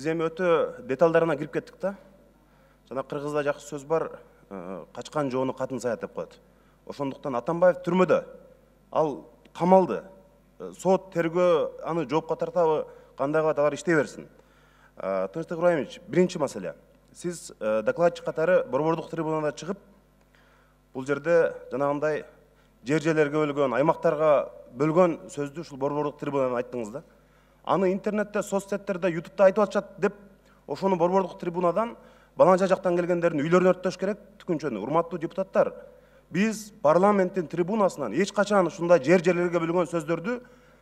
Biz эми өтө деталдарына кирип кеттик да. Жана кыргызда жакшы сөз бар, качкан жоону катын саят деп коет. Ошондуктан Атамбаев түрмөдө. Ал камалды. Сот тергөө аны жоопко тартабы, кандай кылат алар иштей берсин. Тынчтык Ибраимович, биринчи маселе. Сиз докладчик катары борбордук трибунада чыгып, бул жерде жанагындай жер-жерлерге бөлгөн, аймактарга бөлгөн сөздү ушул борбордук трибунада айттыңыз да. Аны интернетте, соцсеттерде, ютубта айтып атышат деп, ошону борбордук трибунадан Баланча жактан келгендердин үйлөрүнө өрттөш керек түкүнчөнү. Урматтуу депутаттар, биз парламенттин трибунасынан эч качан ушундай жер-жерлерге бөлгөн сөздөрдү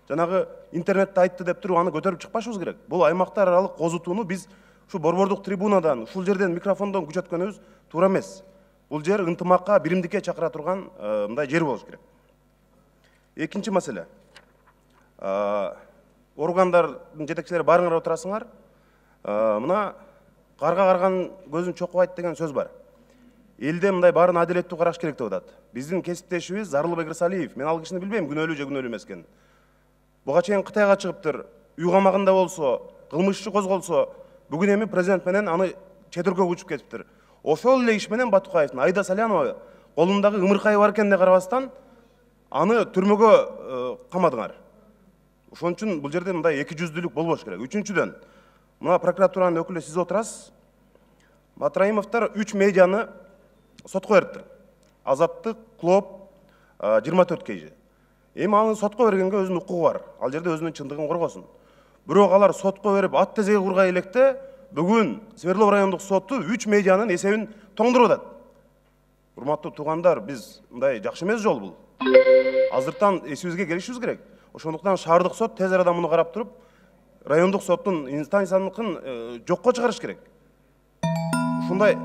жанагы интернетте айтты деп туруп аны көтөрүп чыкпашыбыз керек. Бул аймактар аралык козутууну биз ушу борбордук трибунадан, ушул жерден микрофондон күчөткөнүбүз туура эмес. Бул жер ынтымакка, биримдикке чакыра турган мындай жер болуш керек. Экинчи маселе. Органдардын жетекчилери барыңар отурасыңар. Мына карга карган көзүн чокубайт деген сөз бар. Элде мындай баарын адилеттүү караш керек деп атат. Биздин кесиптешибиз Зарлыбек Рысалиев, мен ал кишини билбейм, күнөөлүү же күнөөлүү эмес экенин. Буга чейин Кытайга чыгыптыр, үй камагында болсо, кылмыш иши козголсо, бүгүн эми президент менен аны чет өлкөгө учуп кетиптир. Ошол эле иш менен Батукаевдин Айда Салянова колундагы ымыркайы бар экенине карабастан аны түрмөгө камадыңар. Ошон үчүн бул жерде мындай эки жүздүүлүк болбош керек. Үчүнчүдөн, мына прокуратуранын өкүлү сиз отурасыз. Матраимовдор 3 медианы сотко бериптир. Азаттык, Клоп, 24 KG. Эми аны сотко бергенге өзүнүн укугу бар. Ал жерде өзүнүн чындыгын коргосун. Бирок алар сотко берип, ат тезеги кургай электе бүгүн Свердлов райондук соту 3 медианын эсебин тоңдуруп атат. Урматтуу туугандар, биз мындай жакшы эмес жол бул. Азыртан эсибизге келишибиз керек. Ошондуктан шаардык сот тез арада муну карап туруп, райондук соттун инстанцияныкын жокко чыгарыш керек. Ушундай